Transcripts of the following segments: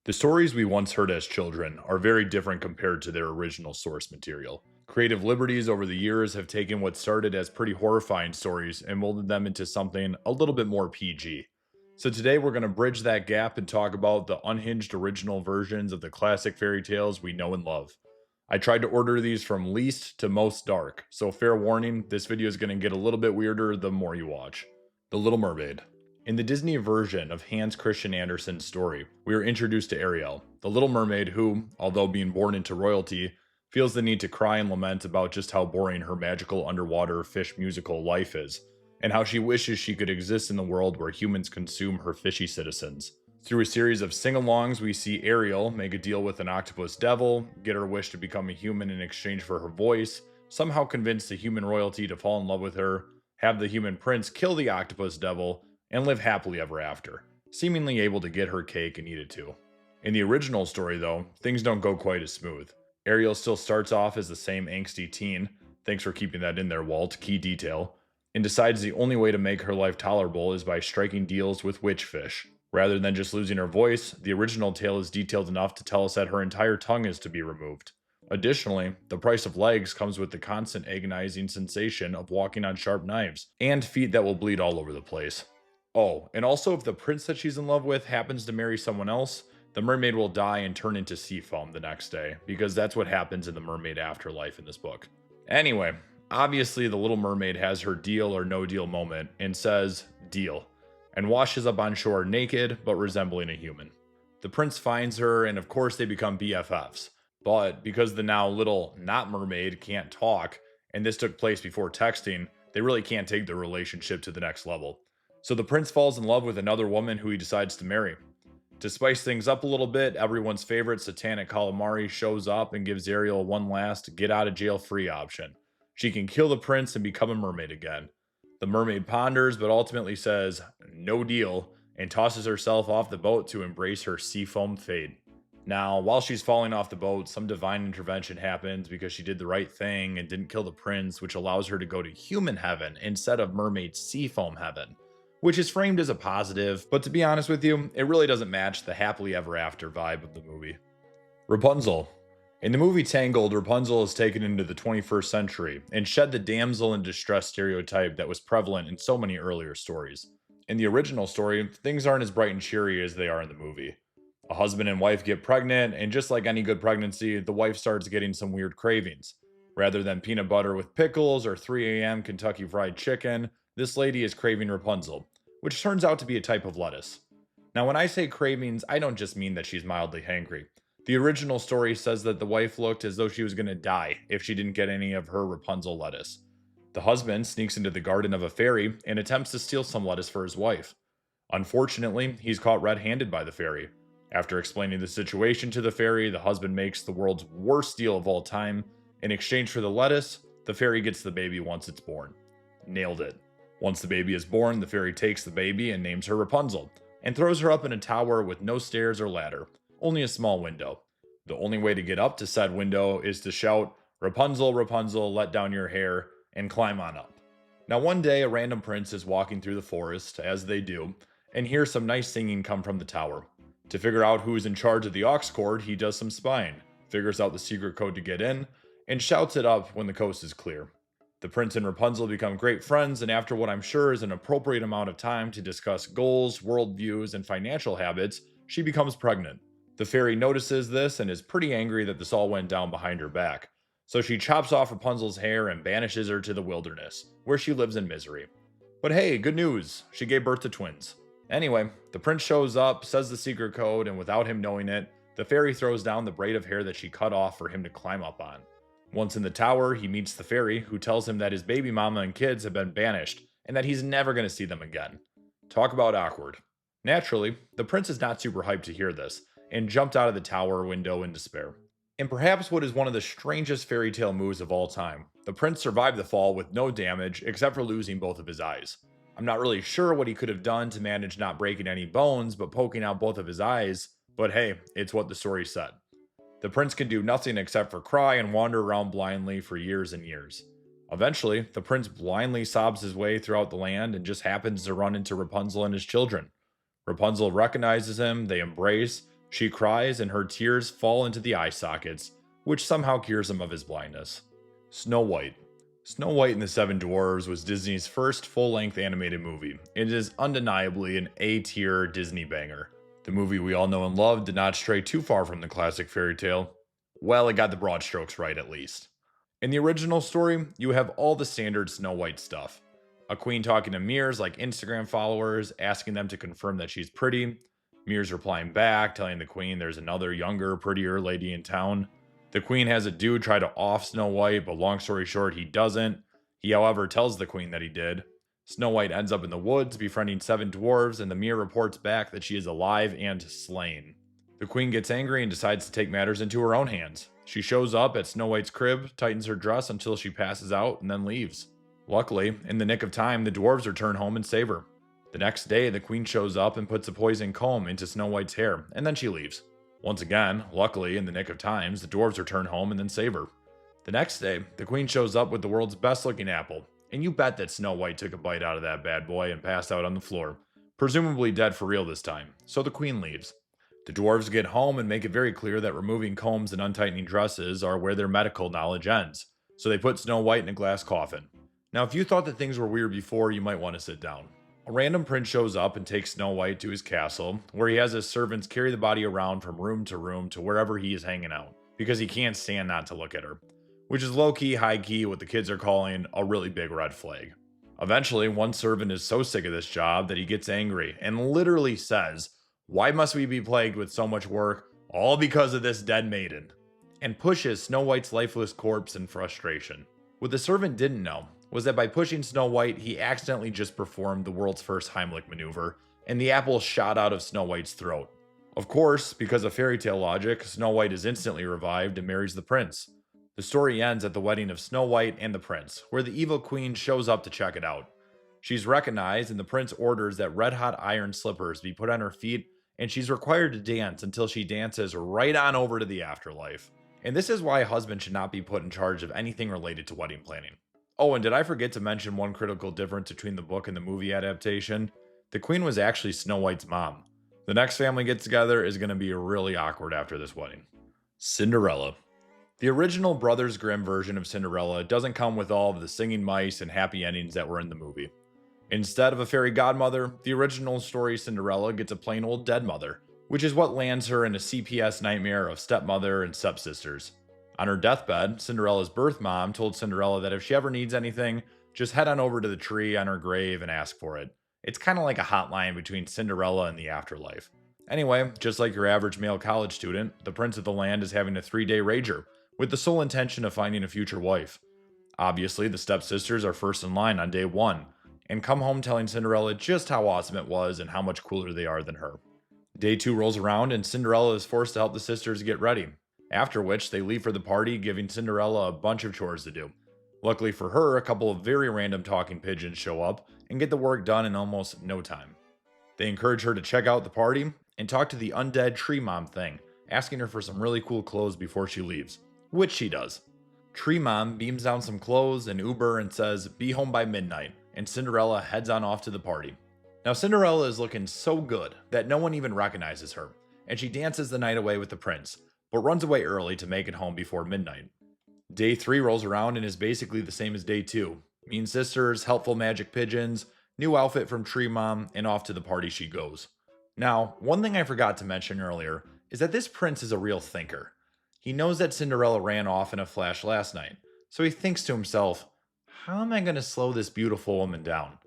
The stories we once heard as children are very different compared to their original source material. Creative liberties over the years have taken what started as pretty horrifying stories and molded them into something a little bit more PG. So today we're going to bridge that gap and talk about the unhinged original versions of the classic fairy tales we know and love. I tried to order these from least to most dark, so fair warning, this video is going to get a little bit weirder the more you watch. The Little Mermaid. In the Disney version of Hans Christian Andersen's story, we are introduced to Ariel, the Little Mermaid who, although being born into royalty, feels the need to cry and lament about just how boring her magical underwater fish musical life is, and how she wishes she could exist in the world where humans consume her fishy citizens. Through a series of sing-alongs, we see Ariel make a deal with an octopus devil, get her wish to become a human in exchange for her voice, somehow convince the human royalty to fall in love with her, have the human prince kill the octopus devil, and live happily ever after, seemingly able to get her cake and eat it too. In the original story, though, things don't go quite as smooth. Ariel still starts off as the same angsty teen, thanks for keeping that in there, Walt, key detail, and decides the only way to make her life tolerable is by striking deals with witchfish. Rather than just losing her voice, the original tale is detailed enough to tell us that her entire tongue is to be removed. Additionally, the price of legs comes with the constant agonizing sensation of walking on sharp knives, and feet that will bleed all over the place. Oh, and also if the prince that she's in love with happens to marry someone else, the mermaid will die and turn into sea foam the next day, because that's what happens in the mermaid afterlife in this book. Anyway, obviously the Little Mermaid has her deal or no deal moment and says, deal, and washes up on shore naked but resembling a human. The prince finds her, and of course they become BFFs. But because the now little not mermaid can't talk, and this took place before texting, they really can't take their relationship to the next level. So the prince falls in love with another woman who he decides to marry. To spice things up a little bit, everyone's favorite satanic calamari shows up and gives Ariel one last get out of jail free option. She can kill the prince and become a mermaid again. The mermaid ponders but ultimately says, no deal, and tosses herself off the boat to embrace her seafoam fate. Now, while she's falling off the boat, some divine intervention happens because she did the right thing and didn't kill the prince, which allows her to go to human heaven instead of mermaid seafoam heaven, which is framed as a positive, but to be honest with you, it really doesn't match the happily ever after vibe of the movie. Rapunzel. In the movie Tangled, Rapunzel is taken into the 21st century and shed the damsel in distress stereotype that was prevalent in so many earlier stories. In the original story, things aren't as bright and cheery as they are in the movie. A husband and wife get pregnant, and just like any good pregnancy, the wife starts getting some weird cravings. Rather than peanut butter with pickles or 3 a.m. Kentucky Fried Chicken, this lady is craving Rapunzel, which turns out to be a type of lettuce. Now, when I say cravings, I don't just mean that she's mildly hangry. The original story says that the wife looked as though she was going to die if she didn't get any of her Rapunzel lettuce. The husband sneaks into the garden of a fairy and attempts to steal some lettuce for his wife. Unfortunately, he's caught red-handed by the fairy. After explaining the situation to the fairy, the husband makes the world's worst deal of all time. In exchange for the lettuce, the fairy gets the baby once it's born. Nailed it. Once the baby is born, the fairy takes the baby and names her Rapunzel, and throws her up in a tower with no stairs or ladder, only a small window. The only way to get up to said window is to shout, Rapunzel, Rapunzel, let down your hair, and climb on up. Now one day, a random prince is walking through the forest, as they do, and hears some nice singing come from the tower. To figure out who's in charge of the aux cord, he does some spying, figures out the secret code to get in, and shouts it up when the coast is clear. The prince and Rapunzel become great friends, and after what I'm sure is an appropriate amount of time to discuss goals, worldviews, and financial habits, she becomes pregnant. The fairy notices this and is pretty angry that this all went down behind her back, so she chops off Rapunzel's hair and banishes her to the wilderness, where she lives in misery. But hey, good news, she gave birth to twins. Anyway, the prince shows up, says the secret code, and without him knowing it, the fairy throws down the braid of hair that she cut off for him to climb up on. Once in the tower, he meets the fairy, who tells him that his baby mama and kids have been banished, and that he's never going to see them again. Talk about awkward. Naturally, the prince is not super hyped to hear this, and jumped out of the tower window in despair. And perhaps what is one of the strangest fairy tale moves of all time, the prince survived the fall with no damage except for losing both of his eyes. I'm not really sure what he could have done to manage not breaking any bones but poking out both of his eyes, but hey, it's what the story said. The prince can do nothing except for cry and wander around blindly for years and years. Eventually, the prince blindly sobs his way throughout the land and just happens to run into Rapunzel and his children. Rapunzel recognizes him, they embrace, She cries and her tears fall into the eye sockets, which somehow cures him of his blindness. Snow White. Snow White and the Seven Dwarfs was Disney's first full-length animated movie. It is undeniably an A-tier Disney banger. The movie we all know and love did not stray too far from the classic fairy tale. Well, it got the broad strokes right at least. In the original story, you have all the standard Snow White stuff. A queen talking to mirrors like Instagram followers, asking them to confirm that she's pretty. Mirrors replying back, telling the queen there's another younger, prettier lady in town. The queen has a dude try to off Snow White, but long story short, he doesn't. He, however, tells the queen that he did. Snow White ends up in the woods, befriending seven dwarves, and the mirror reports back that she is alive and slain. The queen gets angry and decides to take matters into her own hands. She shows up at Snow White's crib, tightens her dress until she passes out, and then leaves. Luckily, in the nick of time, the dwarves return home and save her. The next day, the queen shows up and puts a poison comb into Snow White's hair, and then she leaves. Once again, luckily, in the nick of times, the dwarves return home and then save her. The next day, the queen shows up with the world's best looking apple, and you bet that Snow White took a bite out of that bad boy and passed out on the floor, presumably dead for real this time, so the queen leaves. The dwarves get home and make it very clear that removing combs and untightening dresses are where their medical knowledge ends, so they put Snow White in a glass coffin. Now, if you thought that things were weird before, you might want to sit down. A random prince shows up and takes Snow White to his castle, where he has his servants carry the body around from room to wherever he is hanging out, because he can't stand not to look at her, which is low-key, high-key, what the kids are calling a really big red flag. Eventually, one servant is so sick of this job that he gets angry and literally says, "Why must we be plagued with so much work, all because of this dead maiden?" and pushes Snow White's lifeless corpse in frustration. What the servant didn't know was that by pushing Snow White, he accidentally just performed the world's first Heimlich maneuver, and the apple shot out of Snow White's throat. Of course, because of fairy tale logic, Snow White is instantly revived and marries the prince. The story ends at the wedding of Snow White and the prince, where the evil queen shows up to check it out. She's recognized, and the prince orders that red-hot iron slippers be put on her feet, and she's required to dance until she dances right on over to the afterlife. And this is why a husband should not be put in charge of anything related to wedding planning. Oh, and did I forget to mention one critical difference between the book and the movie adaptation? The queen was actually Snow White's mom. The next family get together is going to be really awkward after this wedding. Cinderella. The original Brothers Grimm version of Cinderella doesn't come with all of the singing mice and happy endings that were in the movie. Instead of a fairy godmother, the original story Cinderella gets a plain old dead mother, which is what lands her in a CPS nightmare of stepmother and stepsisters. On her deathbed, Cinderella's birth mom told Cinderella that if she ever needs anything, just head on over to the tree on her grave and ask for it. It's kind of like a hotline between Cinderella and the afterlife. Anyway, just like your average male college student, the prince of the land is having a 3-day rager, with the sole intention of finding a future wife. Obviously, the stepsisters are first in line on day 1, and come home telling Cinderella just how awesome it was and how much cooler they are than her. Day 2 rolls around and Cinderella is forced to help the sisters get ready, after which they leave for the party, giving Cinderella a bunch of chores to do. Luckily for her, a couple of very random talking pigeons show up and get the work done in almost no time. They encourage her to check out the party and talk to the undead tree mom thing, asking her for some really cool clothes before she leaves, which she does. Tree mom beams down some clothes and Uber and says, "Be home by midnight," and Cinderella heads on off to the party. Now Cinderella is looking so good that no one even recognizes her, and she dances the night away with the prince, but runs away early to make it home before midnight. Day 3 rolls around and is basically the same as day 2. Mean sisters, helpful magic pigeons, new outfit from Tree Mom, and off to the party she goes. Now, one thing I forgot to mention earlier is that this prince is a real thinker. He knows that Cinderella ran off in a flash last night, so he thinks to himself, how am I going to slow this beautiful woman down?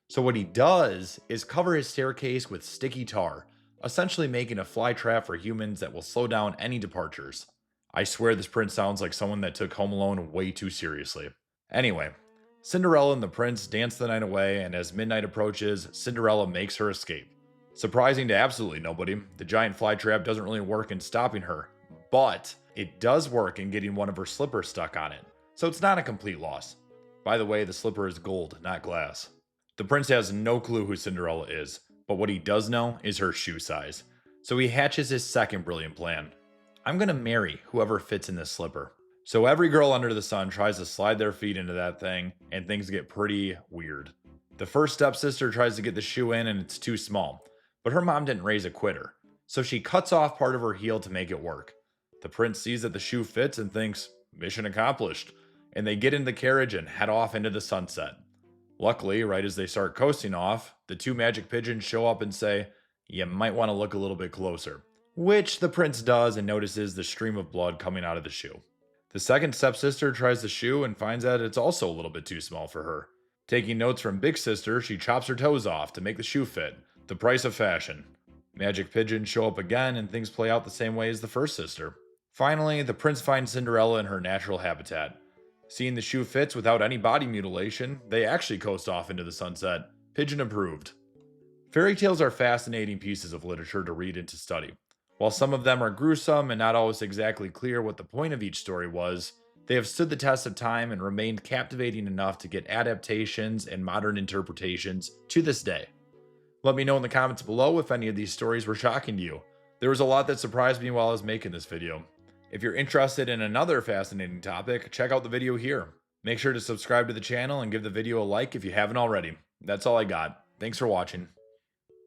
So what he does is cover his staircase with sticky tar, essentially making a fly trap for humans that will slow down any departures. I swear this prince sounds like someone that took Home Alone way too seriously. Anyway, Cinderella and the prince dance the night away, and as midnight approaches, Cinderella makes her escape. Surprising to absolutely nobody, the giant fly trap doesn't really work in stopping her, but it does work in getting one of her slippers stuck on it, so it's not a complete loss. By the way, the slipper is gold, not glass. The prince has no clue who Cinderella is, but what he does know is her shoe size. So he hatches his second brilliant plan. I'm gonna marry whoever fits in this slipper. So every girl under the sun tries to slide their feet into that thing, and things get pretty weird. The first stepsister tries to get the shoe in and it's too small, but her mom didn't raise a quitter. so she cuts off part of her heel to make it work. The prince sees that the shoe fits and thinks, mission accomplished, and they get in the carriage and head off into the sunset. Luckily, right as they start coasting off, the two magic pigeons show up and say, you might want to look a little bit closer, which the prince does and notices the stream of blood coming out of the shoe. The second stepsister tries the shoe and finds that it's also a little bit too small for her. Taking notes from Big Sister, she chops her toes off to make the shoe fit, the price of fashion. Magic pigeons show up again and things play out the same way as the first sister. Finally, the prince finds Cinderella in her natural habitat. Seeing the shoe fits without any body mutilation, they actually coast off into the sunset. Pigeon approved. Fairy tales are fascinating pieces of literature to read and to study. While some of them are gruesome and not always exactly clear what the point of each story was, they have stood the test of time and remained captivating enough to get adaptations and modern interpretations to this day. Let me know in the comments below if any of these stories were shocking to you. There was a lot that surprised me while I was making this video. If you're interested in another fascinating topic, check out the video here. Make sure to subscribe to the channel and give the video a like if you haven't already. That's all I got. Thanks for watching.